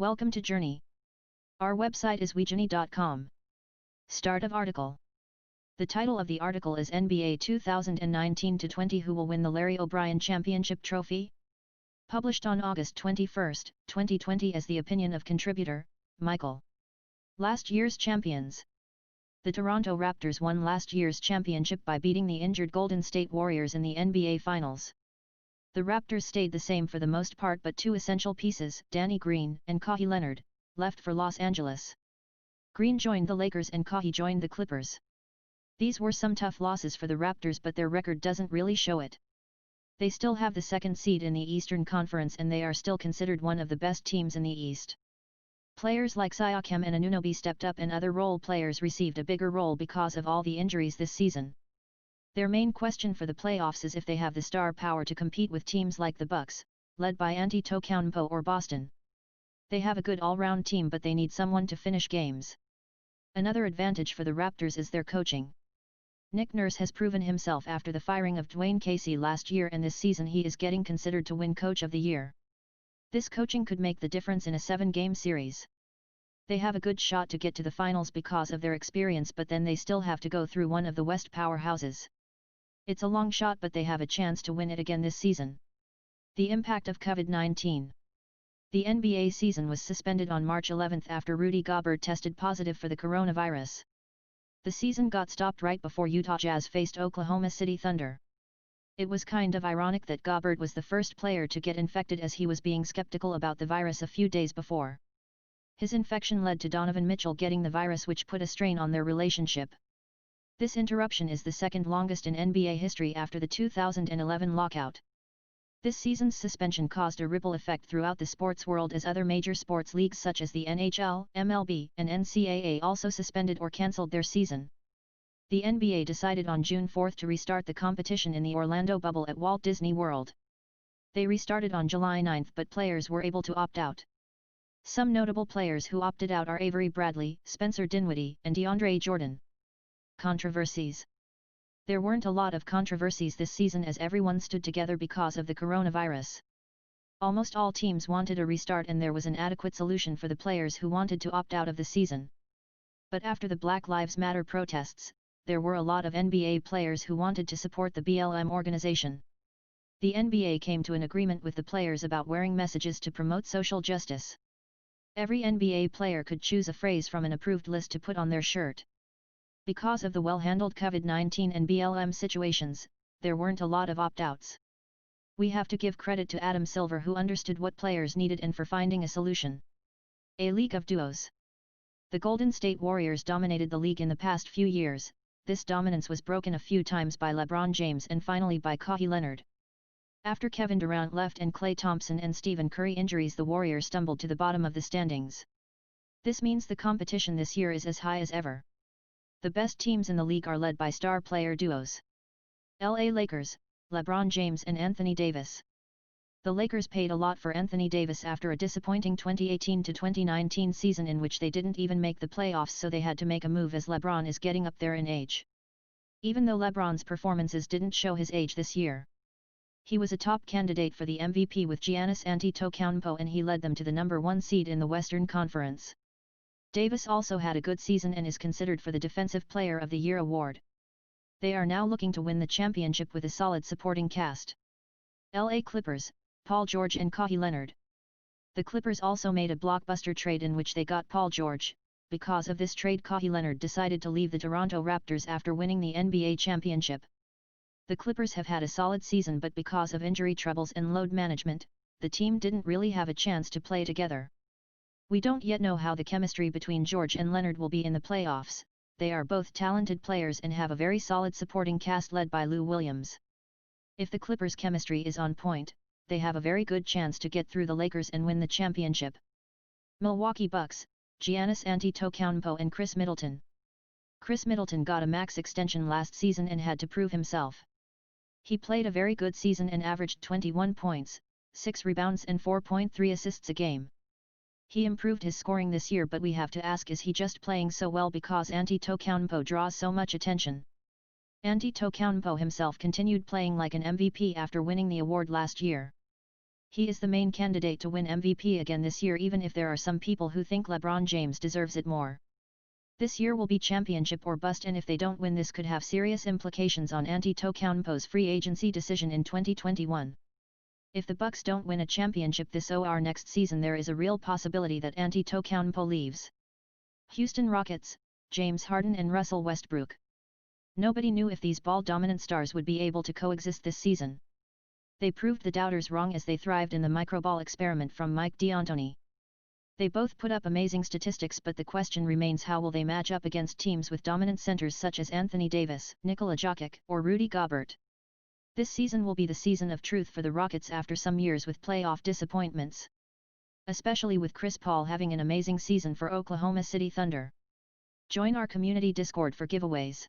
Welcome to Journey. Our website is wejourney.com. Start of article. The title of the article is NBA 2019-20 Who Will Win the Larry O'Brien Championship Trophy? Published on August 21, 2020 as the opinion of contributor, Michael. Last year's champions. The Toronto Raptors won last year's championship by beating the injured Golden State Warriors in the NBA Finals. The Raptors stayed the same for the most part, but two essential pieces, Danny Green and Kawhi Leonard, left for Los Angeles. Green joined the Lakers and Kawhi joined the Clippers. These were some tough losses for the Raptors, but their record doesn't really show it. They still have the second seed in the Eastern Conference and they are still considered one of the best teams in the East. Players like Siakam and Anunoby stepped up and other role players received a bigger role because of all the injuries this season. Their main question for the playoffs is if they have the star power to compete with teams like the Bucks, led by Antetokounmpo, or Boston. They have a good all-round team, but they need someone to finish games. Another advantage for the Raptors is their coaching. Nick Nurse has proven himself after the firing of Dwayne Casey last year, and this season he is getting considered to win Coach of the Year. This coaching could make the difference in a 7-game series. They have a good shot to get to the finals because of their experience, but then they still have to go through one of the West powerhouses. It's a long shot, but they have a chance to win it again this season. The impact of COVID-19. The NBA season was suspended on March 11 after Rudy Gobert tested positive for the coronavirus. The season got stopped right before Utah Jazz faced Oklahoma City Thunder. It was kind of ironic that Gobert was the first player to get infected, as he was being skeptical about the virus a few days before. His infection led to Donovan Mitchell getting the virus, which put a strain on their relationship. This interruption is the second longest in NBA history after the 2011 lockout. This season's suspension caused a ripple effect throughout the sports world, as other major sports leagues such as the NHL, MLB, and NCAA also suspended or cancelled their season. The NBA decided on June 4 to restart the competition in the Orlando bubble at Walt Disney World. They restarted on July 9, but players were able to opt out. Some notable players who opted out are Avery Bradley, Spencer Dinwiddie, and DeAndre Jordan. Controversies. There weren't a lot of controversies this season, as everyone stood together because of the coronavirus. Almost all teams wanted a restart, and there was an adequate solution for the players who wanted to opt out of the season. But after the Black Lives Matter protests, there were a lot of NBA players who wanted to support the BLM organization. The NBA came to an agreement with the players about wearing messages to promote social justice. Every NBA player could choose a phrase from an approved list to put on their shirt. Because of the well-handled COVID-19 and BLM situations, there weren't a lot of opt-outs. We have to give credit to Adam Silver, who understood what players needed and for finding a solution. A league of duos. The Golden State Warriors dominated the league in the past few years. This dominance was broken a few times by LeBron James and finally by Kawhi Leonard. After Kevin Durant left and Klay Thompson and Stephen Curry injuries, the Warriors stumbled to the bottom of the standings. This means the competition this year is as high as ever. The best teams in the league are led by star player duos. LA Lakers, LeBron James and Anthony Davis. The Lakers paid a lot for Anthony Davis after a disappointing 2018-2019 season in which they didn't even make the playoffs, so they had to make a move as LeBron is getting up there in age. Even though LeBron's performances didn't show his age this year, he was a top candidate for the MVP with Giannis Antetokounmpo, and he led them to the number 1 seed in the Western Conference. Davis also had a good season and is considered for the Defensive Player of the Year award. They are now looking to win the championship with a solid supporting cast. LA Clippers, Paul George and Kawhi Leonard. The Clippers also made a blockbuster trade in which they got Paul George. Because of this trade, Kawhi Leonard decided to leave the Toronto Raptors after winning the NBA championship. The Clippers have had a solid season, but because of injury troubles and load management, the team didn't really have a chance to play together. We don't yet know how the chemistry between George and Leonard will be in the playoffs. They are both talented players and have a very solid supporting cast led by Lou Williams. If the Clippers' chemistry is on point, they have a very good chance to get through the Lakers and win the championship. Milwaukee Bucks, Giannis Antetokounmpo and Chris Middleton. Chris Middleton got a max extension last season and had to prove himself. He played a very good season and averaged 21 points, 6 rebounds and 4.3 assists a game. He improved his scoring this year, but we have to ask, is he just playing so well because Antetokounmpo draws so much attention? Antetokounmpo himself continued playing like an MVP after winning the award last year. He is the main candidate to win MVP again this year, even if there are some people who think LeBron James deserves it more. This year will be championship or bust, and if they don't win, this could have serious implications on Antetokounmpo's free agency decision in 2021. If the Bucks don't win a championship this or next season, there is a real possibility that Antetokounmpo leaves. Houston Rockets, James Harden and Russell Westbrook. Nobody knew if these ball-dominant stars would be able to coexist this season. They proved the doubters wrong as they thrived in the microball experiment from Mike D'Antoni. They both put up amazing statistics, but the question remains, how will they match up against teams with dominant centers such as Anthony Davis, Nikola Jokic, or Rudy Gobert? This season will be the season of truth for the Rockets after some years with playoff disappointments. Especially with Chris Paul having an amazing season for Oklahoma City Thunder. Join our community Discord for giveaways.